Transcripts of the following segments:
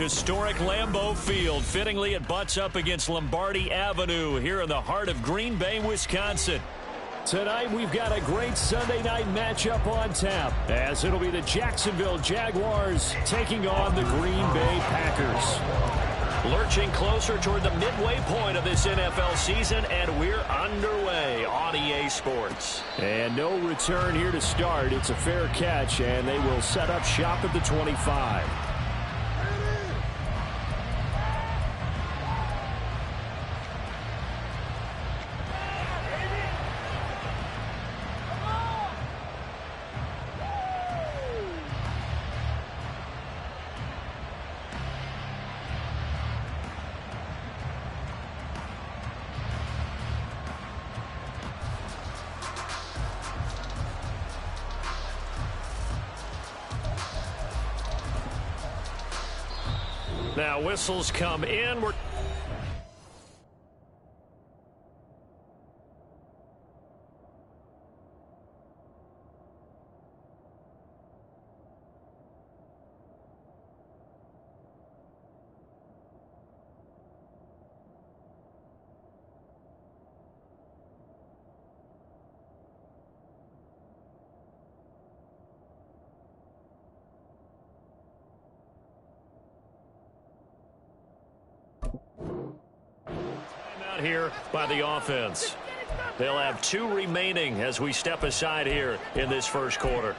Historic Lambeau Field. Fittingly, it butts up against Lombardi Avenue here in the heart of Green Bay, Wisconsin. Tonight, we've got a great Sunday night matchup on tap, as it'll be the Jacksonville Jaguars taking on the Green Bay Packers. Lurching closer toward the midway point of this NFL season, and we're underway on EA Sports. And no return here to start. It's a fair catch, and they will set up shop at the 25. Now whistles come in. Here by the offense. They'll have 2 remaining as we step aside here in this first quarter.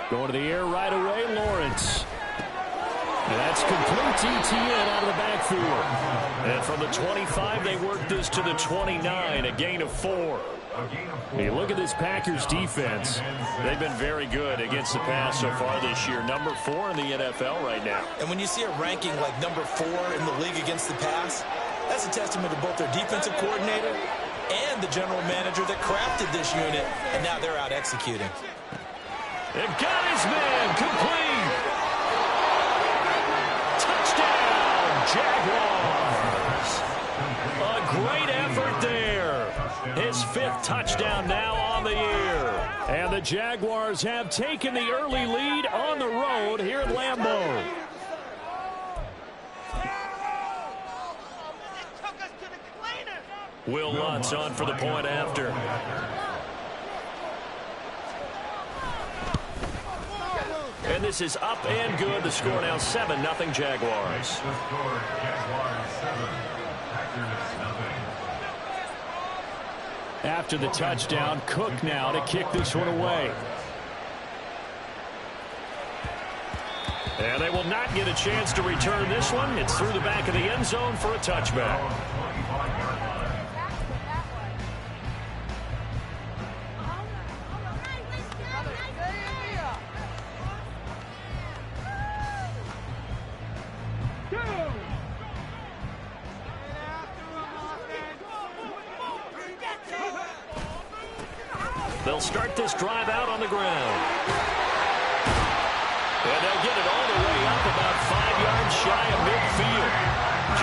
Going to the air right away, Lawrence. And that's complete ETN out of the backfield. And from the 25, they work this to the 29, a gain of 4. Hey, look at this Packers defense. They've been very good against the pass so far this year. Number 4 in the NFL right now. And when you see a ranking like number 4 in the league against the pass, that's a testament to both their defensive coordinator and the general manager that crafted this unit, and now they're out executing. It got his man complete. Touchdown, Jaguars. A great effort there. His 5th touchdown now on the year. And the Jaguars have taken the early lead on the road here at Lambeau. Will Lutz on for the point after. And this is up and good. The score now 7-0 Jaguars. After the touchdown, Cook now to kick this one away. And they will not get a chance to return this one. It's through the back of the end zone for a touchback. They'll start this drive out on the ground. And they'll get it all the way up about 5 yards shy of midfield.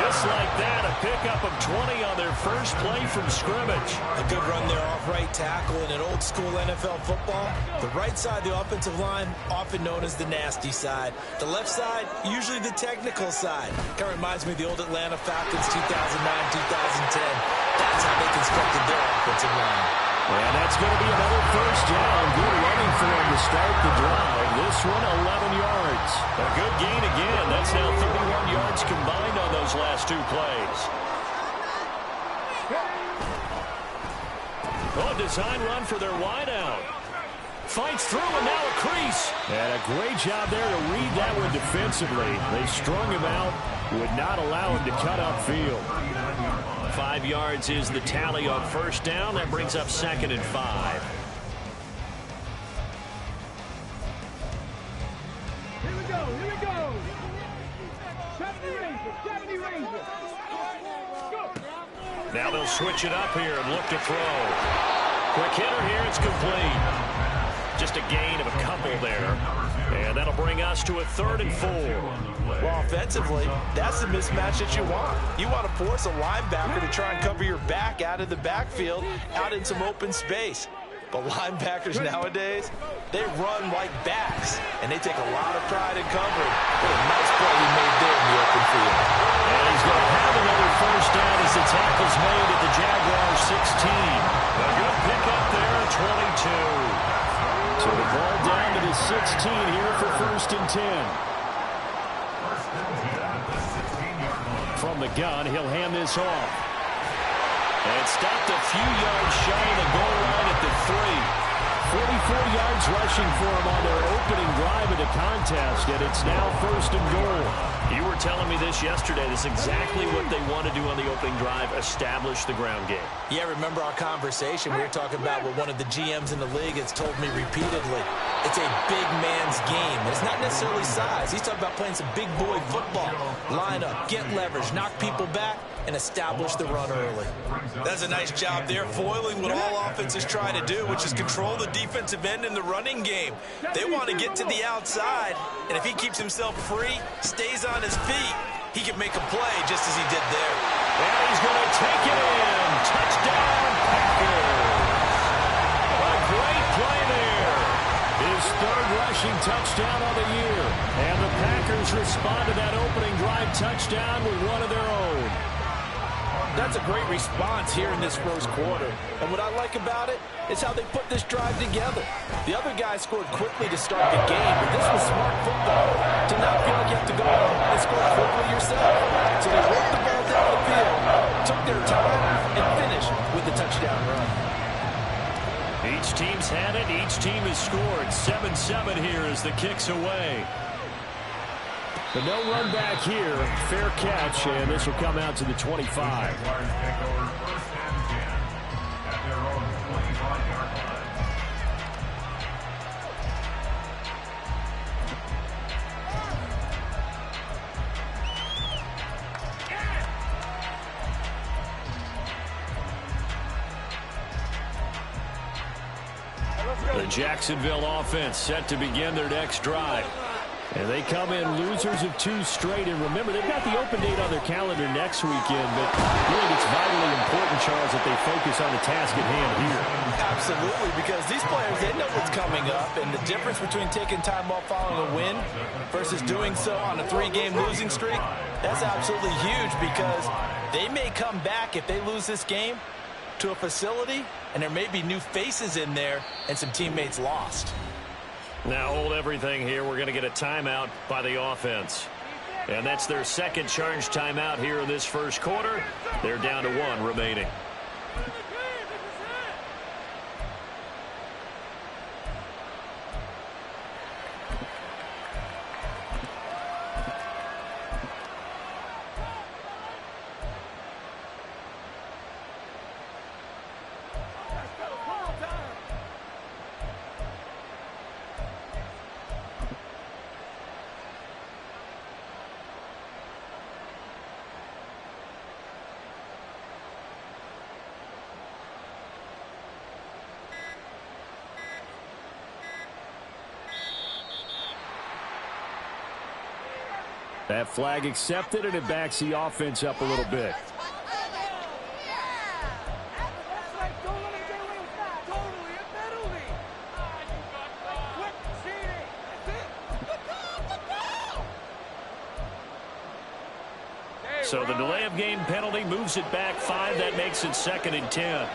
Just like that, a pickup of 20 on their first play from scrimmage. A good run there off right tackle in an old-school NFL football. The right side of the offensive line, often known as the nasty side. The left side, usually the technical side. Kind of reminds me of the old Atlanta Falcons 2009-2010. That's how they constructed their offensive line. And that's going to be another first down. Good running for him to start the drive. This one, 11 yards. A good gain again. That's now 31 yards combined on those last 2 plays. Oh, design run for their wideout. Fights through, and now a crease. And a great job there to read that one defensively. They strung him out, would not allow him to cut upfield. 5 yards is the tally on first down. That brings up 2nd and 5. Here we go. Now they'll switch it up here and look to throw. Quick hitter here, it's complete. Just a gain of a couple there. And that'll bring us to a 3rd and 4. Well, offensively, that's the mismatch that you want. You want to force a linebacker to try and cover your back out of the backfield, out in some open space. But linebackers nowadays, they run like backs, and they take a lot of pride in covering. What a nice play he made there in the open field. And he's going to have another first down as the tackle's made at the Jaguars 16. A good pickup there, 22. So the ball down to the 16 here for 1st and 10. From the gun, he'll hand this off. And stopped a few yards shy of the goal line at the 3. 44 yards rushing for him on their opening drive of the contest, and it's now 1st and goal. You were telling me this yesterday. This is exactly what they want to do on the opening drive, establish the ground game. Yeah, remember our conversation? We were talking about what one of the GMs in the league has told me repeatedly. It's a big man's game. It's not necessarily size. He's talking about playing some big boy football. Line up, get leverage, knock people back, and establish the run early. That's a nice job there, foiling what all offenses try to do, which is control the defensive end in the running game. They want to get to the outside, and if he keeps himself free, stays on his feet, he can make a play just as he did there. And he's going to take it in. Touchdown, Packers. A great play there. His 3rd rushing touchdown of the year. And the Packers respond to that opening drive touchdown with one of their own. That's a great response here in this first quarter. And what I like about it is how they put this drive together. The other guys scored quickly to start the game, but this was smart football to not feel like you have to go out and score quickly yourself. So they worked the ball down the field, took their time, and finished with the touchdown run. Each team's had it. Each team has scored. 7-7 here as the kick's away. But no run back here. Fair catch, and this will come out to the 25. The Jacksonville offense set to begin their next drive. And they come in losers of 2 straight. And remember, they've got the open date on their calendar next weekend. But really, it's vitally important, Charles, that they focus on the task at hand here. Absolutely, because these players, they know what's coming up. And the difference between taking time off following a win versus doing so on a 3-game losing streak, that's absolutely huge because they may come back if they lose this game to a facility, and there may be new faces in there and some teammates lost. Now hold everything here. We're going to get a timeout by the offense. And that's their second charge timeout here in this first quarter. They're down to 1 remaining. That flag accepted, and it backs the offense up a little bit. So the delay of game penalty moves it back 5. That makes it 2nd and 10.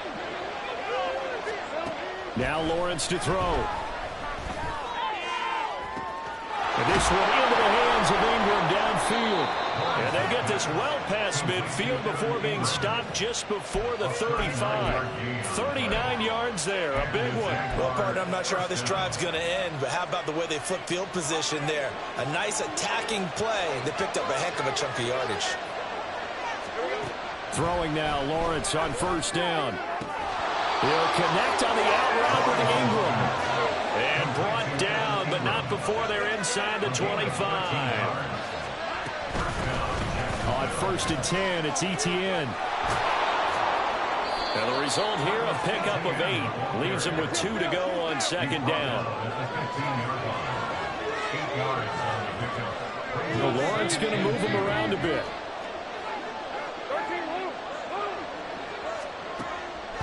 Now Lawrence to throw. And this one into the hands of Ingram downfield. And they get this well past midfield before being stopped just before the 35. 39 yards there, a big one. Well, partner, I'm not sure how this drive's going to end, but how about the way they flip field position there? A nice attacking play. They picked up a heck of a chunk of yardage. Throwing now, Lawrence on 1st down. He'll connect on the out route with Ingram. And brought down, but not before they're inside the 25. 1st and 10. It's ETN. And the result here, a pickup of 8. Leaves him with 2 to go on 2nd down. Well, Lawrence going to move him around a bit.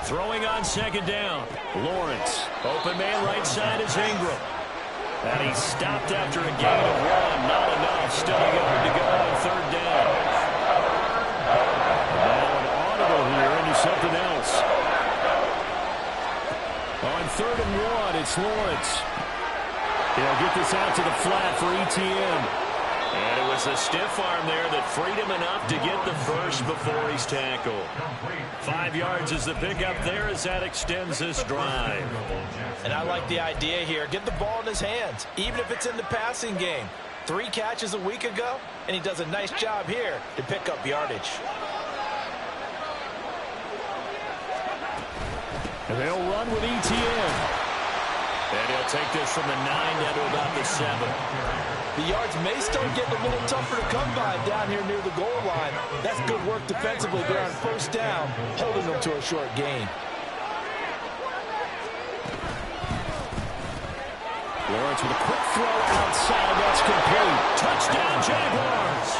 Throwing on 2nd down. Lawrence. Open man right side is Ingram. And he's stopped after a gain of 1. Not enough. Still a yard to go on 3rd down. Now an audible here into something else. On 3rd and 1, it's Lawrence. He'll get this out to the flat for ETN. And it was a stiff arm there that freed him enough to get the first before he's tackled. 5 yards is the pickup there as that extends this drive. And I like the idea here. Get the ball in his hands, even if it's in the passing game. 3 catches a week ago, and he does a nice job here to pick up yardage. And they'll run with ETN. And he'll take this from the 9 down to about the 7. The yards may start getting a little tougher to come by down here near the goal line. That's good work defensively there on 1st down, holding them to a short gain. Lawrence with a quick throw outside. That's complete. Touchdown, Jaguars.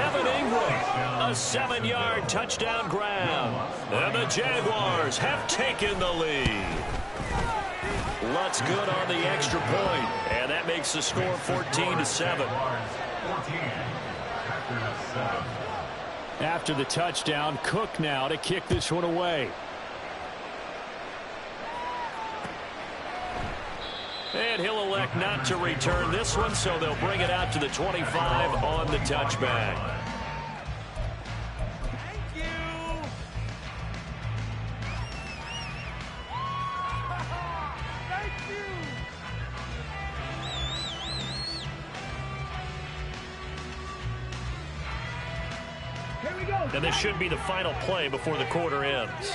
Evan Ingram, a 7-yard touchdown grab. And the Jaguars have taken the lead. Lutz good on the extra point, and that makes the score 14-7. After the touchdown, Cook now to kick this one away. And he'll elect not to return this one, so they'll bring it out to the 25 on the touchback. And this should be the final play before the quarter ends.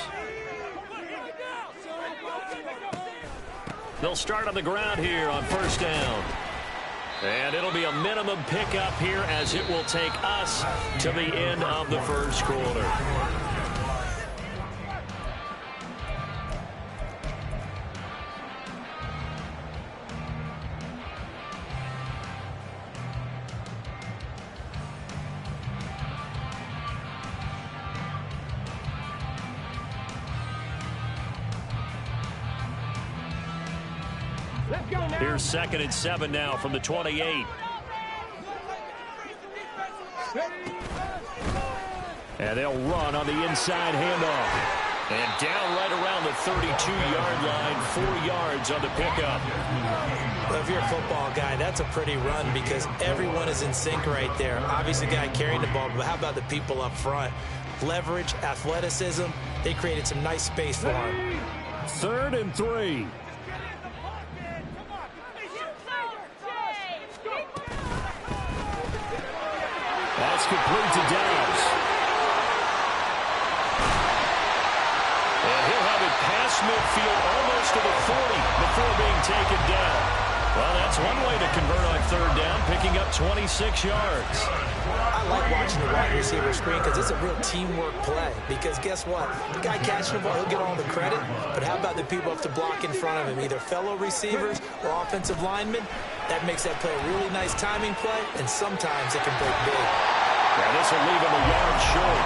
They'll start on the ground here on 1st down. And it'll be a minimum pickup here as it will take us to the end of the 1st quarter. Here's 2nd and 7 now from the 28. And they'll run on the inside handoff. And down right around the 32-yard line, 4 yards on the pickup. Well, if you're a football guy, that's a pretty run because everyone is in sync right there. Obviously, the guy carrying the ball, but how about the people up front? Leverage, athleticism, they created some nice space for him. 3rd and 3. That's complete to Downs. And he'll have it past midfield almost to the 40 before being taken down. Well, that's one way to convert on 3rd down, picking up 26 yards. I like watching the wide receiver screen because it's a real teamwork play. Because guess what? The guy catching the ball, he'll get all the credit. But how about the people up to block in front of him, either fellow receivers or offensive linemen? That makes that play a really nice timing play, and sometimes it can break big. Now this will leave him a yard short.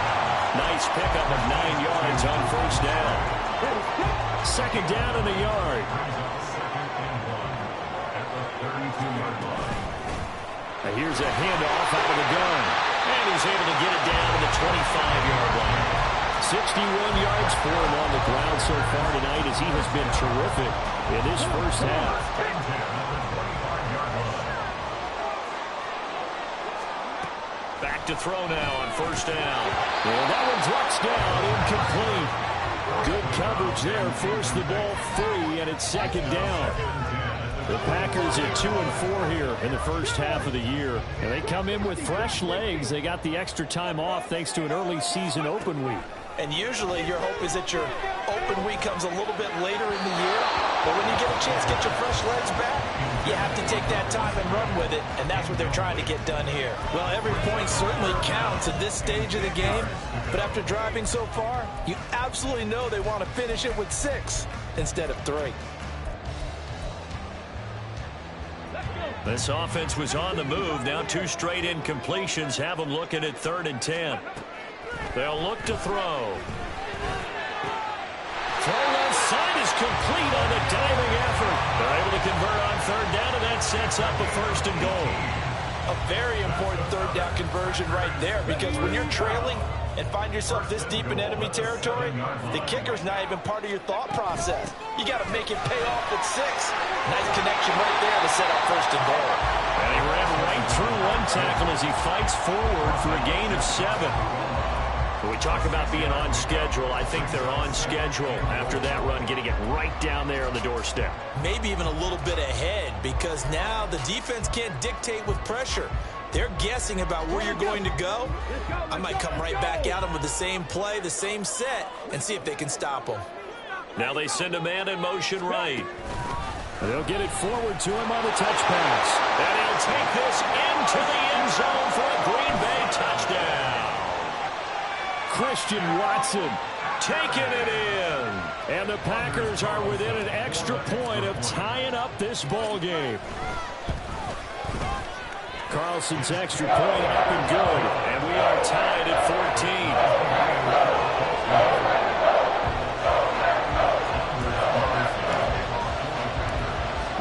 Nice pickup of 9 yards on 1st down. 2nd down in the yard. And here's a handoff out of the gun. And he's able to get it down to the 25-yard line. 61 yards for him on the ground so far tonight as he has been terrific in this 1st half. Back to throw now on 1st down. And that one's touched down, incomplete. Good coverage there, forced the ball free, and it's 2nd down. The Packers at 2-4 here in the 1st half of the year. And they come in with fresh legs. They got the extra time off thanks to an early season open week. And usually your hope is that your open week comes a little bit later in the year. But when you get a chance to get your fresh legs back, you have to take that time and run with it, and that's what they're trying to get done here. Well, every point certainly counts at this stage of the game, but after driving so far, you absolutely know they want to finish it with 6 instead of 3. This offense was on the move. Now 2 straight incompletions have them looking at 3rd and 10. They'll look to throw. Throw left side is complete on the diving effort. They're able to convert on 3rd down, and that sets up a 1st and goal. A very important 3rd down conversion right there, because when you're trailing and find yourself this deep in enemy territory, the kicker's not even part of your thought process. You got to make it pay off at 6. Nice connection right there to set up 1st and goal. And he ran right through one tackle as he fights forward for a gain of 7. When we talk about being on schedule, I think they're on schedule after that run, getting it right down there on the doorstep. Maybe even a little bit ahead, because now the defense can't dictate with pressure. They're guessing about where you're going to go. I might come right back at them with the same play, the same set, and see if they can stop them. Now they send a man in motion right. They'll get it forward to him on the touch pass. And he'll take this into the end zone for a Green Bay touchdown. Christian Watson taking it in. And the Packers are within an extra point of tying up this ball game. Carlson's extra point up and good. And we are tied at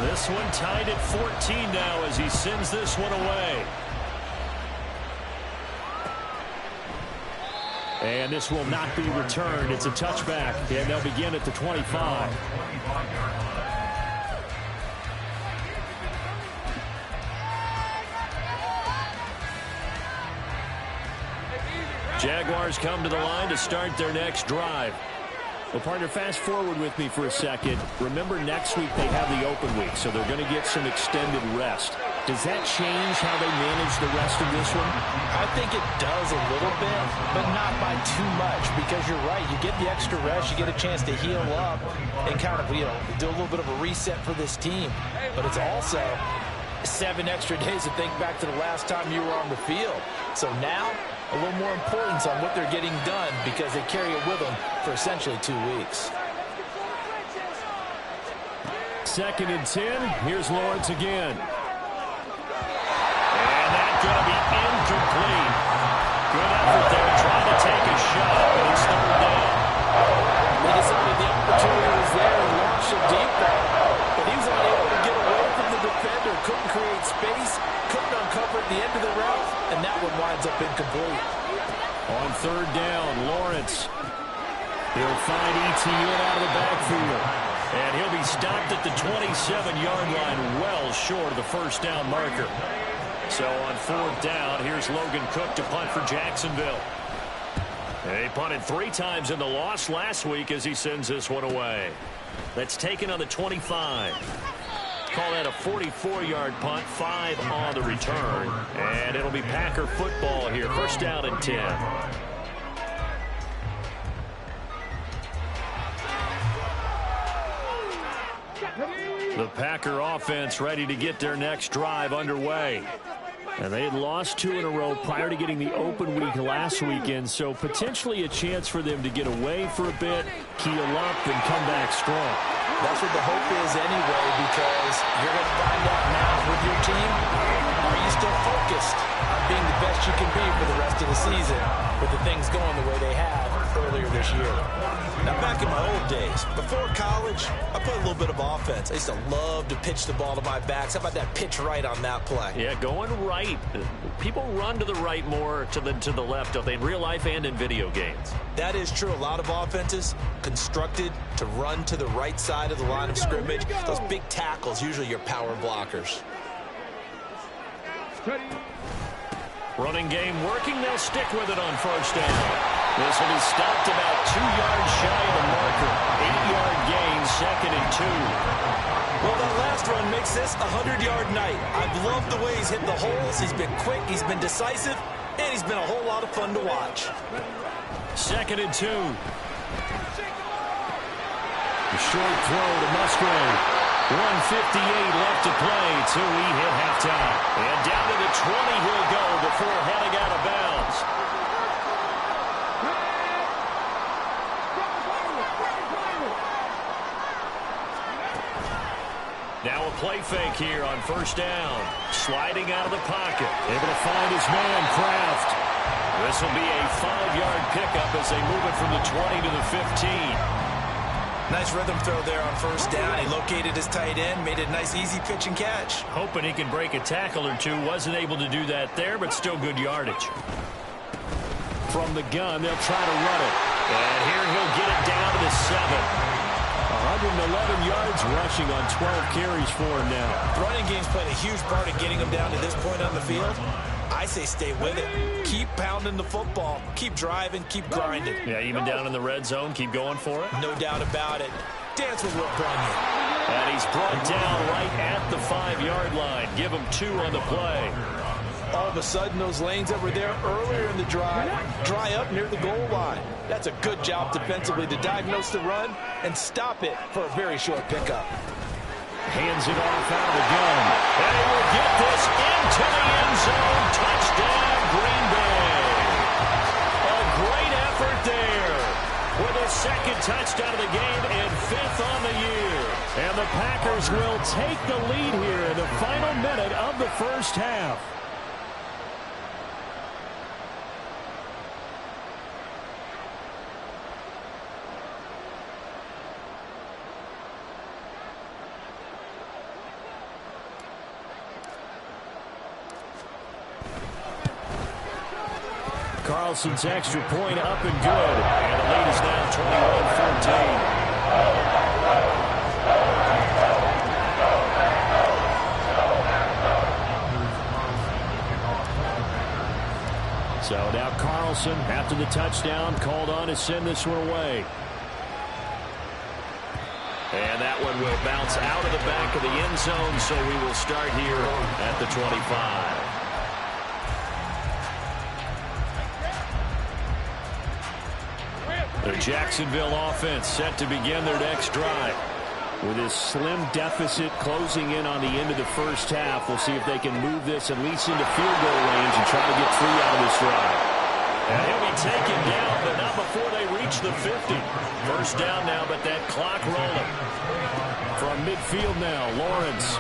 14. This one tied at 14 now as he sends this one away. And this will not be returned. It's a touchback, and they'll begin at the 25. Jaguars come to the line to start their next drive. Well, partner, fast forward with me for a second. Remember, next week they have the open week, so they're going to get some extended rest. Does that change how they manage the rest of this one? I think it does a little bit, but not by too much, because you're right. You get the extra rest, you get a chance to heal up and kind of, do a little bit of a reset for this team. But it's also 7 extra days to think back to the last time you were on the field. So now, a little more importance on what they're getting done, because they carry it with them for essentially 2 weeks. 2nd and 10. Here's Lawrence again. And that's going to be incomplete. Good effort there, trying to take a shot, but it's 3rd down. They decided the opportunity was there and launched a deep ball, but he was unable to get away from the defender, couldn't create space, couldn't uncover at the end of the route, and that one winds up incomplete. On 3rd down, Lawrence. He'll find ETN out of the backfield. And he'll be stopped at the 27-yard line, well short of the 1st down marker. So on 4th down, here's Logan Cook to punt for Jacksonville. He punted 3 times in the loss last week as he sends this one away. That's taken on the 25. Call that a 44-yard punt, 5 on the return. And it'll be Packer football here, 1st down and 10. The Packer offense ready to get their next drive underway. And they had lost 2 in a row prior to getting the open week last weekend, so potentially a chance for them to get away for a bit, heal up, and come back strong. That's what the hope is anyway, because you're going to find out now with your team, are you still focused on being the best you can be for the rest of the season with the things going the way they have earlier this year? Now, back in my old days, before college, I played a little bit of offense. I used to love to pitch the ball to my backs. How about that pitch right on that play? Yeah, going right. People run to the right more than to the left, don't they, in real life and in video games? That is true. A lot of offenses constructed to run to the right side of the line of scrimmage. Those big tackles, usually your power blockers. Running game working. They'll stick with it on 1st down. This will be stopped about 2 yards shy of the marker. 8-yard gain, 2nd and 2. Well, that last run makes this a 100-yard night. I've loved the way he's hit the holes. He's been quick, he's been decisive, and he's been a whole lot of fun to watch. 2nd and 2. The short throw to Musgrave. 1:58 left to play till we hit halftime. And down to the 20 he'll go before heading out of bounds. Now a play fake here on first down. Sliding out of the pocket. Able to find his man, Kraft. This will be a 5-yard pickup as they move it from the 20 to the 15. Nice rhythm throw there on first down. He located his tight end, made a nice easy pitch and catch. Hoping he can break a tackle or two. Wasn't able to do that there, but still good yardage. From the gun, they'll try to run it. And here he'll get it down to the 7. 111 yards rushing on 12 carries for him now. The running game's played a huge part in getting him down to this point on the field. I say stay with it. Keep pounding the football. Keep driving. Keep grinding. Yeah, even down in the red zone, keep going for it. No doubt about it. Dance with Will Bunyan. And he's brought down right at the 5-yard line. Give him 2 on the play. All of a sudden, those lanes that were there earlier in the drive dry up near the goal line. That's a good job defensively to diagnose the run and stop it for a very short pickup. Hands it off out of the gun. And he will get this into the end zone. Touchdown, Green Bay. A great effort there with his second touchdown of the game and 5th on the year. And the Packers will take the lead here in the final minute of the first half. Carlson's extra point up and good. And the lead is now 21-14. So now Carlson, after the touchdown, called on to send this one away. And that one will bounce out of the back of the end zone, so we will start here at the 25. The Jacksonville offense set to begin their next drive. With this slim deficit closing in on the end of the first half, we'll see if they can move this at least into field goal range and try to get 3 out of this drive. And he'll be taken down, but not before they reach the 50. First down now, but that clock rolling. From midfield now, Lawrence.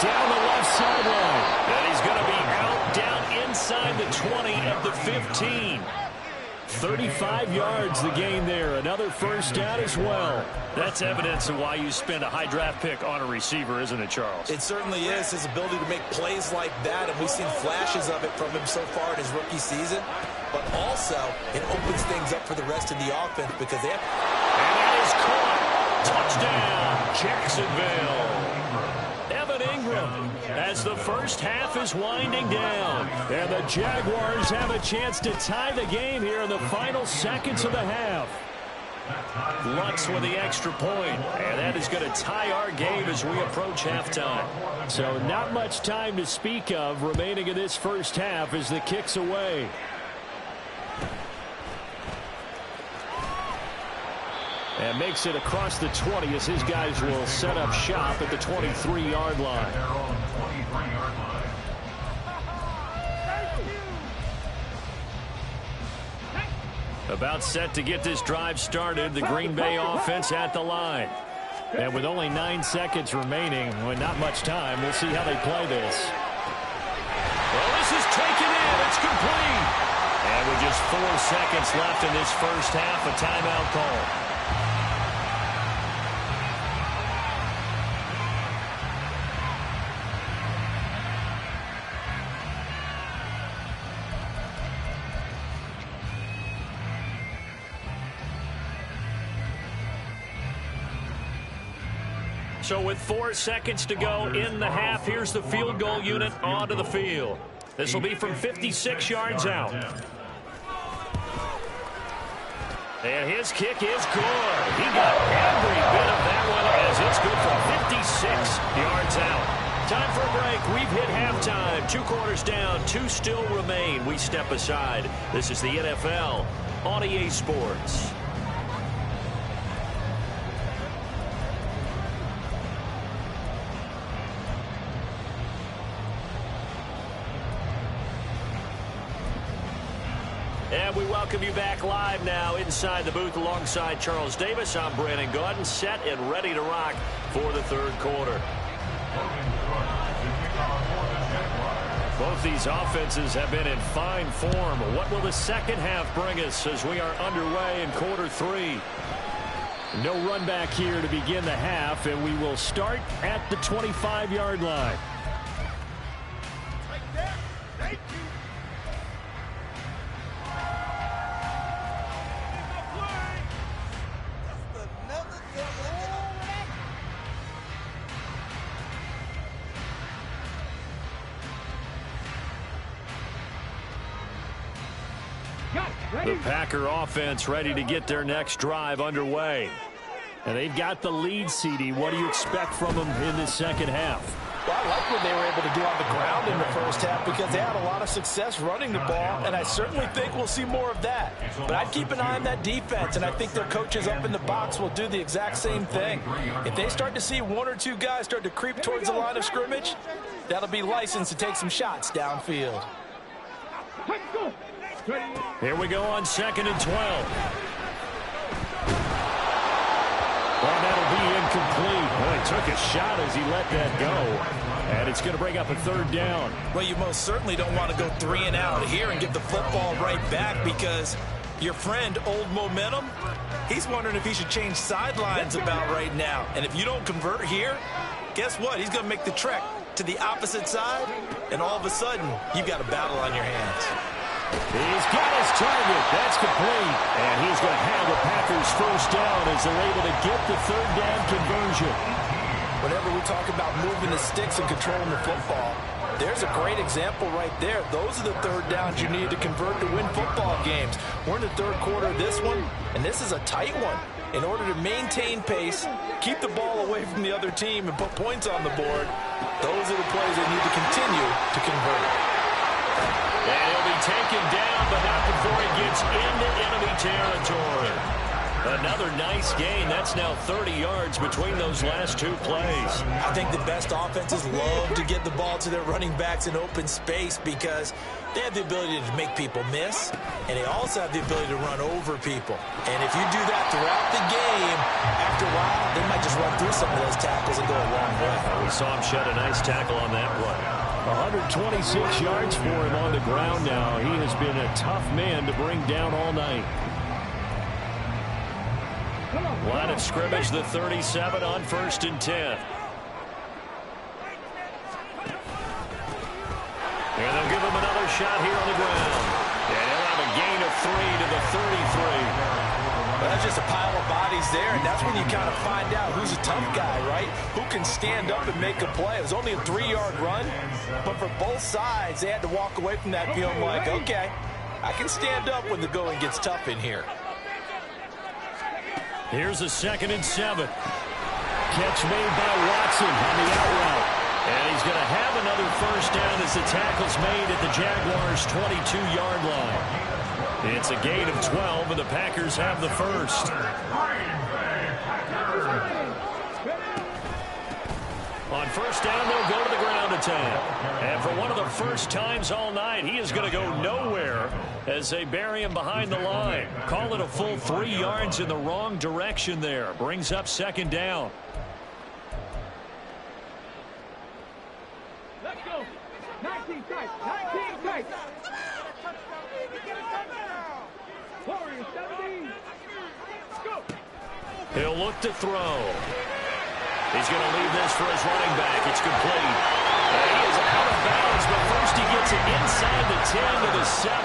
Down the left sideline. And he's going to be out down inside the 20 at the 15. 35 yards the gain there. Another first down as well. That's evidence of why you spend a high draft pick on a receiver, isn't it, Charles? It certainly is. His ability to make plays like that, and we've seen flashes of it from him so far in his rookie season. But also, it opens things up for the rest of the offense because they have... And that is caught. Touchdown, Jacksonville. As the first half is winding down. And the Jaguars have a chance to tie the game here in the final seconds of the half. Lutz with the extra point. And that is going to tie our game as we approach halftime. So not much time to speak of remaining in this first half as the kick's away. And makes it across the 20 as his guys will set up shop at the 23-yard line. About set to get this drive started, the Green Bay offense at the line. And with only 9 seconds remaining, with not much time, we'll see how they play this. Well, this is taken in. It's complete. And with just 4 seconds left in this first half, a timeout call. So with 4 seconds to go in the half, here's the field goal unit onto the field. This will be from 56 yards out. And his kick is good. He got every bit of that one as it's good from 56 yards out. Time for a break. We've hit halftime. 2 quarters down, 2 still remain. We step aside. This is the NFL on EA Sports. And we welcome you back live now inside the booth alongside Charles Davis. I'm Brandon Gaudin, set and ready to rock for the third quarter. Both these offenses have been in fine form. What will the second half bring us as we are underway in quarter three? No run back here to begin the half, and we will start at the 25-yard line. The Packer offense ready to get their next drive underway. And they've got the lead, CD. What do you expect from them in the second half? Well, I like what they were able to do on the ground in the first half because they had a lot of success running the ball, and I certainly think we'll see more of that. But I'd keep an eye on that defense, and I think their coaches up in the box will do the exact same thing. If they start to see one or two guys start to creep towards the line of scrimmage, that'll be licensed to take some shots downfield. Here we go on 2nd and 12. Well, that'll be incomplete. Well, he took a shot as he let that go. And it's going to bring up a third down. Well, you most certainly don't want to go 3 and out here and get the football right back because your friend, Old Momentum, he's wondering if he should change sidelines about right now. And if you don't convert here, guess what? He's going to make the trek to the opposite side, and all of a sudden, you've got a battle on your hands. He's got his target. That's complete. And he's going to have the Packers first down as they're able to get the third down conversion. Whenever we talk about moving the sticks and controlling the football, there's a great example right there. Those are the third downs you need to convert to win football games. We're in the third quarter of this one, and this is a tight one. In order to maintain pace, keep the ball away from the other team, and put points on the board, those are the plays they need to continue to convert. And he'll be taken down, but not before he gets into enemy territory. Another nice gain. That's now 30 yards between those last two plays. I think the best offenses love to get the ball to their running backs in open space because they have the ability to make people miss, and they also have the ability to run over people. And if you do that throughout the game, after a while, they might just run through some of those tackles and go a long way. We saw him shed a nice tackle on that play. 126 yards for him on the ground now. He has been a tough man to bring down all night. Line of scrimmage, the 37 on 1st and 10. And they'll give him another shot here on the ground. And he'll have a gain of 3 to the 33. Well, that's just a pile of bodies there, and that's when you kind of find out who's a tough guy, right? Who can stand up and make a play. It was only a 3-yard run, but for both sides, they had to walk away from that feeling like, okay, I can stand up when the going gets tough in here. Here's a 2nd and 7. Catch made by Watson on the out route. And he's going to have another first down as the tackle's made at the Jaguars' 22-yard line. It's a gain of 12, and the Packers have the first. On first down, they'll go to the ground attack. And for one of the first times all night, he is going to go nowhere as they bury him behind the line. Call it a full 3 yards in the wrong direction there. Brings up 2nd down. Let's go. 19 tight. 19 tight. Warriors 17. Go. He'll look to throw. He's going to leave this for his running back. It's complete. And he is out of bounds, but first he gets it inside the 10 to the 7.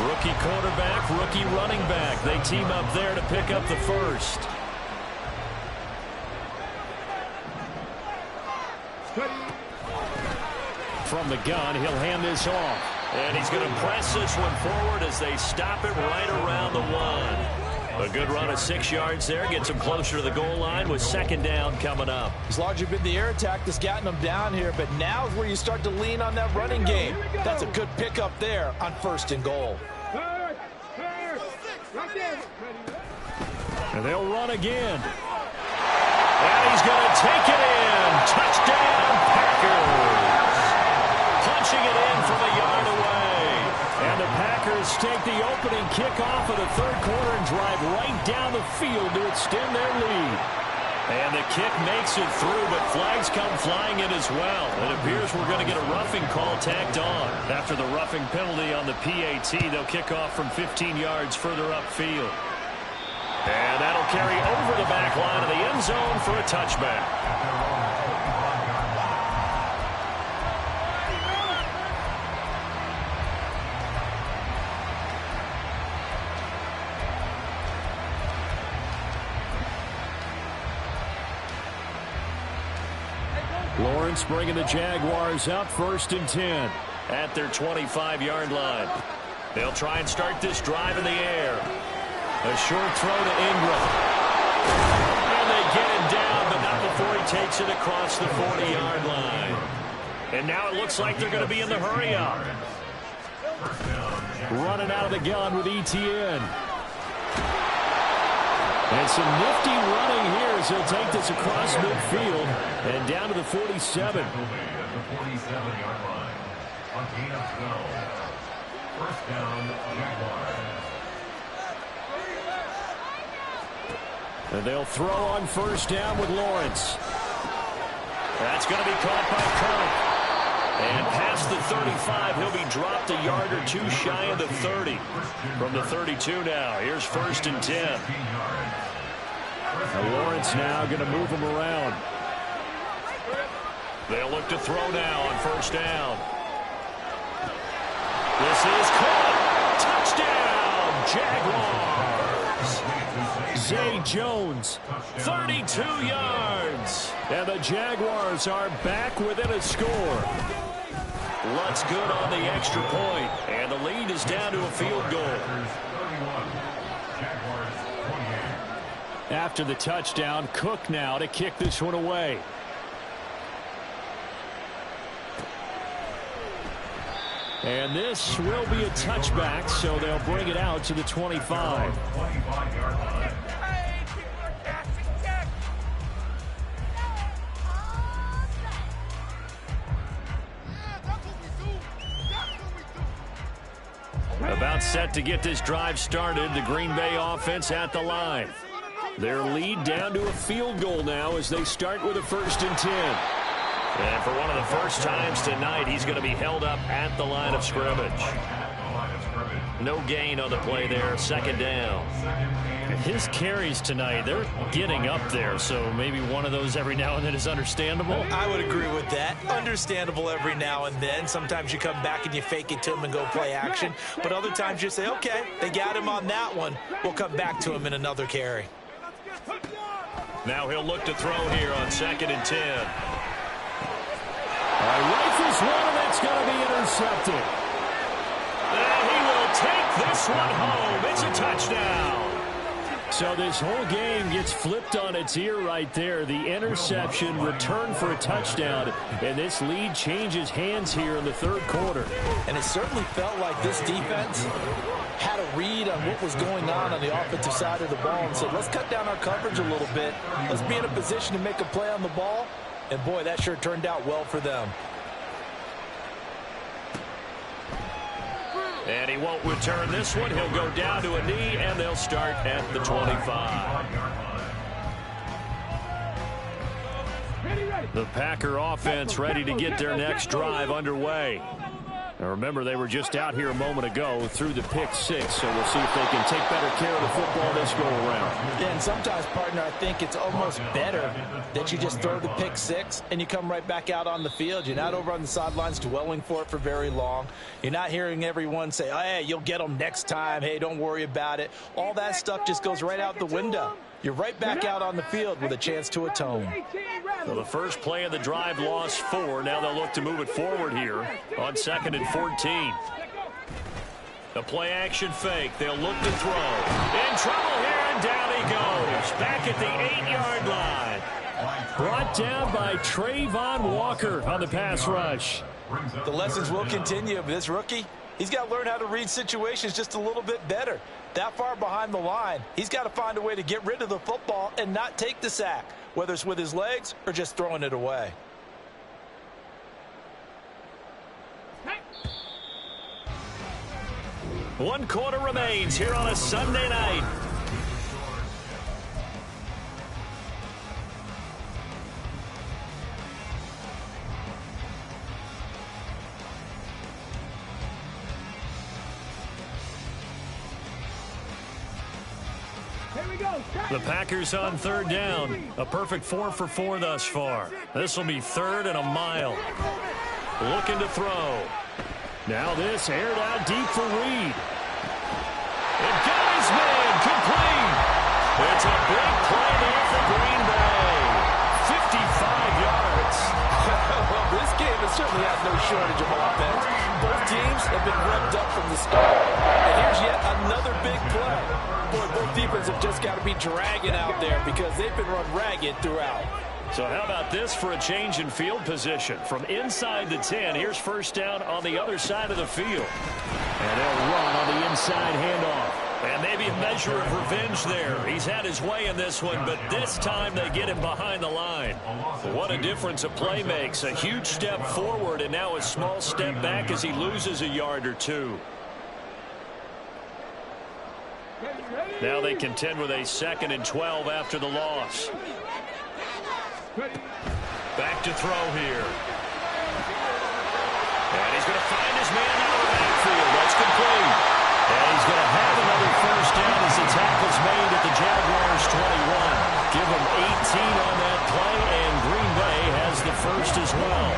Rookie quarterback, rookie running back. They team up there to pick up the first. From the gun, he'll hand this off. And he's going to press this one forward as they stop it right around the 1. A good run of 6 yards there. Gets him closer to the goal line with 2nd down coming up. It's largely been the air attack that's gotten them down here, but now is where you start to lean on that running game. That's a good pickup there on 1st and goal. And they'll run again. And he's going to take it in. Touchdown, Packers. Punching it in from a yard away. And the Packers Jaguars take the opening kickoff of the third quarter and drive right down the field to extend their lead. And the kick makes it through, but flags come flying in as well. It appears we're going to get a roughing call tacked on. After the roughing penalty on the PAT, they'll kick off from 15 yards further upfield. And that'll carry over the back line of the end zone for a touchback. Lawrence bringing the Jaguars up 1st and 10 at their 25-yard line. They'll try and start this drive in the air. A short throw to Ingram. And they get him down, but not before he takes it across the 40-yard line. And now it looks like they're going to be in the hurry-up. Running out of the gun with ETN. And some nifty running here as he'll take this across midfield and down to the 47. And they'll throw on 1st down with Lawrence. That's going to be caught by Kirk. And past the 35, he'll be dropped a yard or two shy of the 30. From the 32 now, here's 1st and 10. Now Lawrence now going to move him around. They'll look to throw now on 1st down. This is caught. Touchdown, Jaguars. Zay Jones, 32 yards. And the Jaguars are back within a score. Lutz good on the extra point, and the lead is down to a field goal. After the touchdown, Cook now to kick this one away. And this will be a touchback, so they'll bring it out to the 25. About set to get this drive started, the Green Bay offense at the line. Their lead down to a field goal now as they start with a 1st and 10. And for one of the first times tonight, he's going to be held up at the line of scrimmage. No gain on the play there, 2nd down. His carries tonight, they're getting up there, so maybe one of those every now and then is understandable. I would agree with that. Understandable every now and then. Sometimes you come back and you fake it to him and go play action. But other times you say, okay, they got him on that one. We'll come back to him in another carry. Now he'll look to throw here on 2nd and 10. Rifles one, and that's going to be intercepted. And he will take this one home. It's a touchdown. So this whole game gets flipped on its ear right there. The interception, return for a touchdown, and this lead changes hands here in the 3rd quarter. And it certainly felt like this defense had a read on what was going on the offensive side of the ball and said, let's cut down our coverage a little bit. Let's be in a position to make a play on the ball. And, boy, that sure turned out well for them. And he won't return this one. He'll go down to a knee, and they'll start at the 25. The Packer offense ready to get their next drive underway. Now remember, they were just out here a moment ago through the pick 6, so we'll see if they can take better care of the football this go around. Yeah, and sometimes, partner, I think it's almost better that you just throw the pick 6 and you come right back out on the field. You're not over on the sidelines dwelling for it for very long. You're not hearing everyone say, oh, hey, you'll get them next time. Hey, don't worry about it. All that stuff just goes right out the window. You're right back out on the field with a chance to atone. So the first play of the drive lost 4. Now they'll look to move it forward here on 2nd and 14. The play action fake. They'll look to throw. In trouble here, and down he goes. Back at the 8-yard line. Brought down by Trayvon Walker on the pass rush. The lessons will continue, but this rookie, he's got to learn how to read situations just a little bit better. That far behind the line, he's got to find a way to get rid of the football and not take the sack, whether it's with his legs or just throwing it away. 1 quarter remains here on a Sunday night. The Packers on 3rd down. A perfect 4 for 4 thus far. This will be 3rd and a mile. Looking to throw. Now this aired out deep for Reed. It got his man complete. It's a big play there for Green Bay. 55 yards. Well, this game has certainly had no shortage of offense. Both teams have been revved up from the start. And here's yet another big play. Boy, both defenses have just got to be dragging out there because they've been run ragged throughout. So how about this for a change in field position? From inside the 10, here's 1st down on the other side of the field. And they'll run on the inside handoff. And maybe a measure of revenge there. He's had his way in this one, but this time they get him behind the line. What a difference a play makes. A huge step forward and now a small step back as he loses a yard or 2. Now they contend with a 2nd and 12 after the loss. Back to throw here. And he's going to find his man out of the backfield. That's complete. And he's going to have another 1st down as the tackle's made at the Jaguars' 21. Give him 18 on that play, and Green Bay has the 1st as well.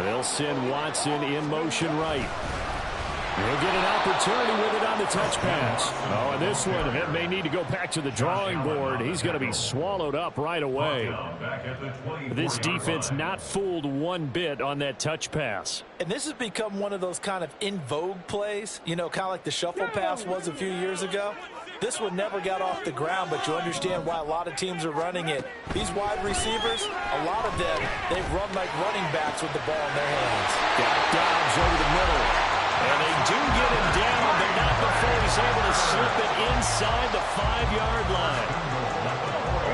They'll send Watson in motion right. He'll get an opportunity with it on the touch pass. Oh, and this one, it may need to go back to the drawing board. He's going to be swallowed up right away. This defense not fooled one bit on that touch pass. And this has become one of those kind of in vogue plays, you know, kind of like the shuffle pass was a few years ago. This one never got off the ground, but you understand why a lot of teams are running it. These wide receivers, a lot of them, they run like running backs with the ball in their hands. Got Dobbs over the middle. And they do get him down, but not before he's able to slip it inside the 5-yard line.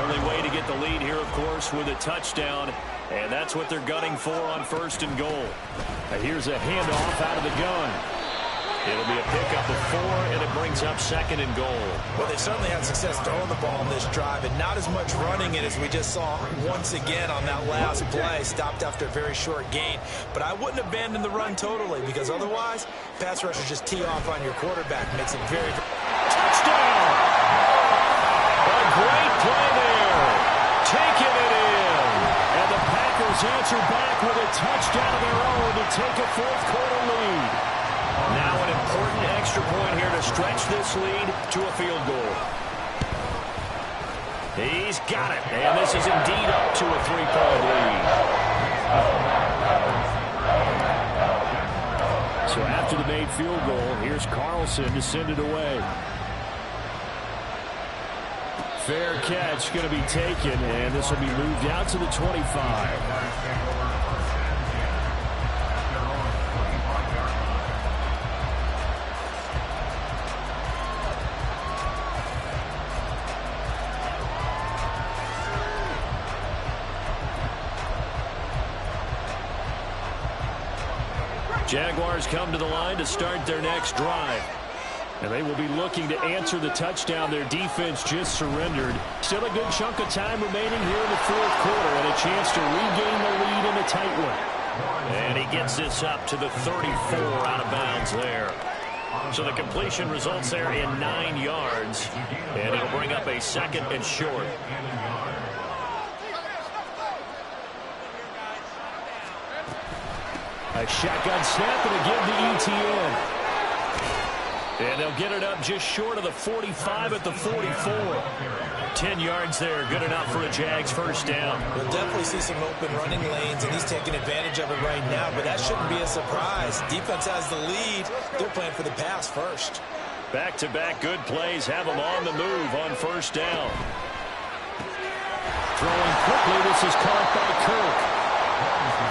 Only way to get the lead here, of course, with a touchdown. And that's what they're gunning for on 1st and goal. Here's a handoff out of the gun. It'll be a pickup of 4, and it brings up 2nd and goal. Well, they certainly had success throwing the ball on this drive, and not as much running it as we just saw once again on that last play. Stopped after a very short gain. But I wouldn't abandon the run totally, because otherwise, pass rushers just tee off on your quarterback. Makes it very... Touchdown! A great play there. Taking it in. And the Packers answer back with a touchdown of their own to take a 4th quarter lead. Now an important extra point here to stretch this lead to a field goal. He's got it, and this is indeed up to a 3-point lead. So after the made field goal, here's Carlson to send it away. Fair catch going to be taken, and this will be moved out to the 25. Jaguars come to the line to start their next drive. And they will be looking to answer the touchdown their defense just surrendered. Still a good chunk of time remaining here in the 4th quarter and a chance to regain the lead in a tight one. And he gets this up to the 34 out of bounds there. So the completion results there in 9 yards. And it'll bring up a 2nd and short. A shotgun snap and a give to ETN. And they'll get it up just short of the 45 at the 44. 10 yards there, good enough for a Jags 1st down. We'll definitely see some open running lanes, and he's taking advantage of it right now, but that shouldn't be a surprise. Defense has the lead. They're playing for the pass first. Back-to-back good plays have them on the move on 1st down. Throwing quickly, this is caught by Kirk.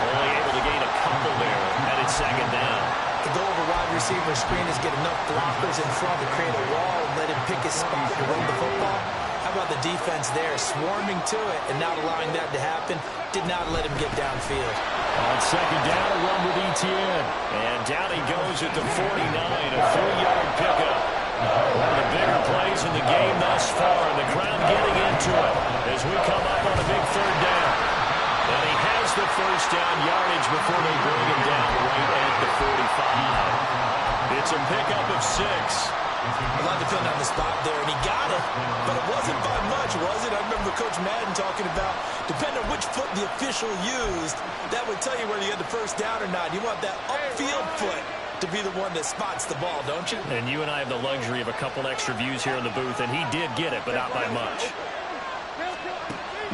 Only able to gain a couple there at its 2nd down. The goal of a wide receiver screen is get enough blockers in front to create a wall and let him pick his spot to run the football. How How about the defense there, swarming to it and not allowing that to happen? Did not let him get downfield. On second down, a run with Etienne. And down he goes at the 49, a 3-yard pickup. One of the bigger plays in the game thus far, and the crowd getting into it as we come up on a big third down. And he has the first down yardage before they bring him down right at the 45. It's a pickup of 6. A lot depended on the spot there, and he got it, but it wasn't by much, was it? I remember Coach Madden talking about, depending on which foot the official used, that would tell you whether you had the first down or not. You want that upfield foot to be the one that spots the ball, don't you? And you and I have the luxury of a couple extra views here in the booth, and he did get it, but not by much.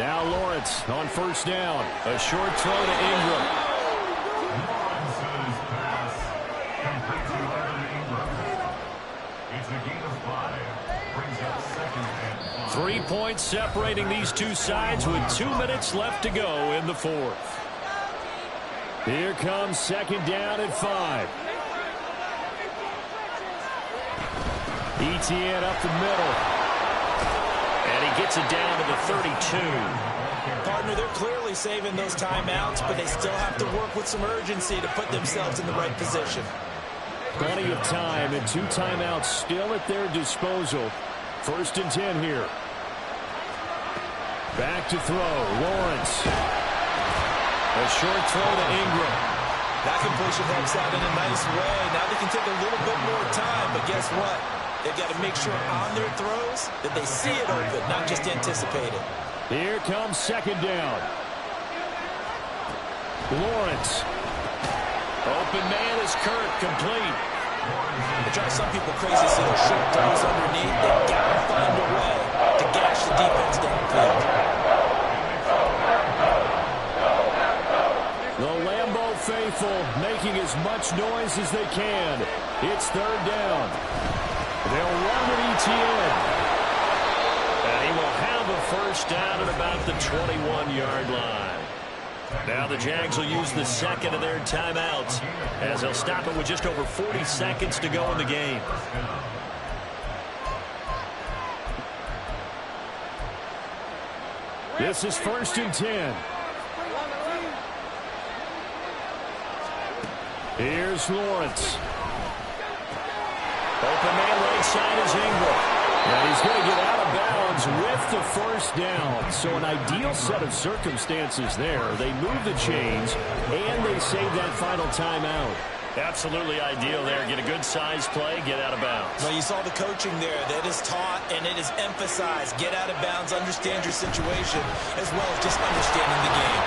Now Lawrence on first down. A short throw to Ingram. 3 points separating these two sides with 2 minutes left to go in the fourth. Here comes second down at 5. Etienne up the middle. And he gets it down to the 32. Partner, they're clearly saving those timeouts, but they still have to work with some urgency to put themselves in the right position. Plenty of time and 2 timeouts still at their disposal. First and 10 here. Back to throw. Lawrence. A short throw to Ingram. That completion helps out in a nice way. Now they can take a little bit more time, but guess what? They've got to make sure on their throws that they see it open, not just anticipate it. Here comes second down. Lawrence. Open man is Kirk, complete. They drive some people crazy, so those short throws underneath. They've got to find a way to gash the defense downfield. The Lambeau faithful making as much noise as they can. It's third down. They'll run with Etienne. And he will have a first down at about the 21-yard line. Now the Jags will use the second of their timeouts as they'll stop it with just over 40 seconds to go in the game. This is first and 10. Here's Lawrence. Open man right side is Ingram. And he's going to get out of bounds with the first down. So an ideal set of circumstances there. They move the chains, and they save that final timeout. Absolutely ideal there. Get a good size play, get out of bounds. Well, you saw the coaching there. That is taught and it is emphasized. Get out of bounds, understand your situation, as well as just understanding the game.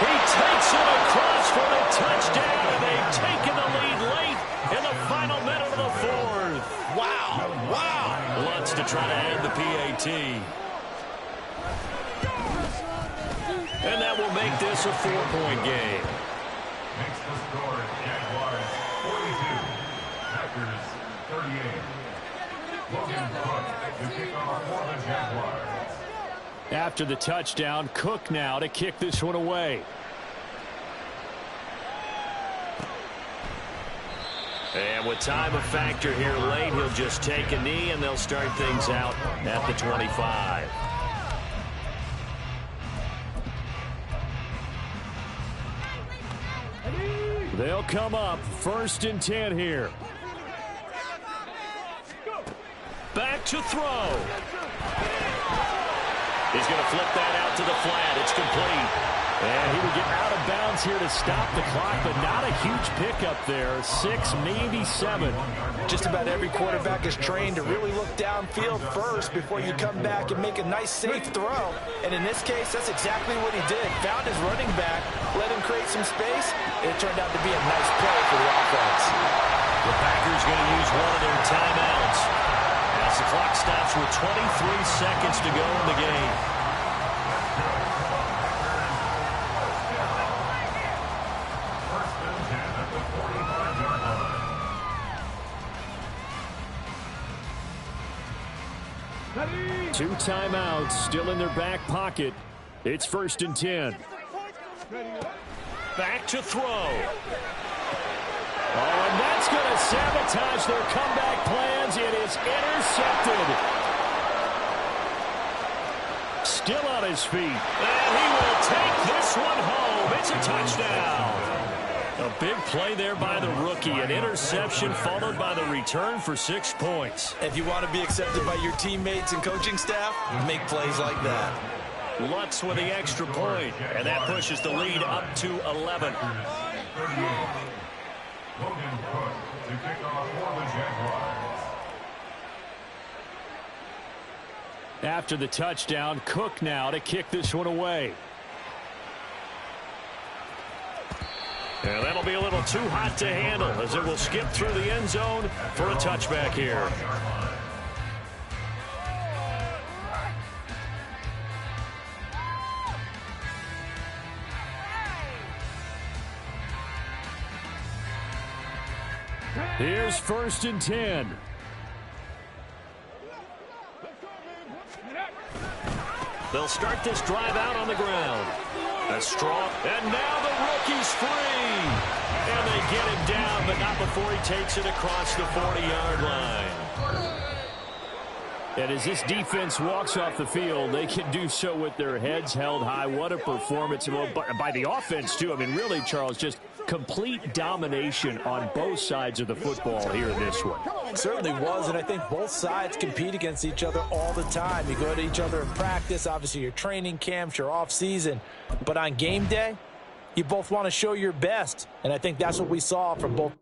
He takes it across for a touchdown, and they've taken the lead late in the final minute of the fourth. Wow, wow. Lutz to try to add the PAT. And that will make this a 4-point game. Makes the score Jaguars 42, Packers 38. Logan Cook to kick off for the Jaguars. After the touchdown, Cook now to kick this one away. And with time a factor here late, he'll just take a knee, and they'll start things out at the 25. They'll come up first and 10 here. Back to throw. He's going to flip that out to the flat. It's complete. And he would get out of bounds here to stop the clock, but not a huge pickup there. 6, maybe 7. Just about every quarterback is trained to really look downfield first before you come back and make a nice, safe throw. And in this case, that's exactly what he did. Found his running back, let him create some space, and it turned out to be a nice play for the offense. The Packers going to use one of their timeouts as the clock stops with 23 seconds to go in the game. Two timeouts still in their back pocket. It's first and 10. Back to throw. Oh, and that's going to sabotage their comeback plans. It is intercepted. Still on his feet. And he will take this one home. It's a touchdown. A big play there by the rookie. An interception followed by the return for 6 points. If you want to be accepted by your teammates and coaching staff, make plays like that. Lutz with the extra point, and that pushes the lead up to 11. Logan Cook to kick off for the Jaguars. After the touchdown, Cook now to kick this one away. And that'll be a little too hot to handle as it will skip through the end zone for a touchback here. Here's 1st and 10. They'll start this drive out on the ground. A strong, and now the rookie's free. And they get him down, but not before he takes it across the 40-yard line. And as this defense walks off the field, they can do so with their heads held high. What a performance by the offense, too. I mean, really, Charles, just complete domination on both sides of the football here in this one. It certainly was, and I think both sides compete against each other all the time. You go to each other in practice, obviously your training camps, your off-season. But on game day, you both want to show your best, and I think that's what we saw from both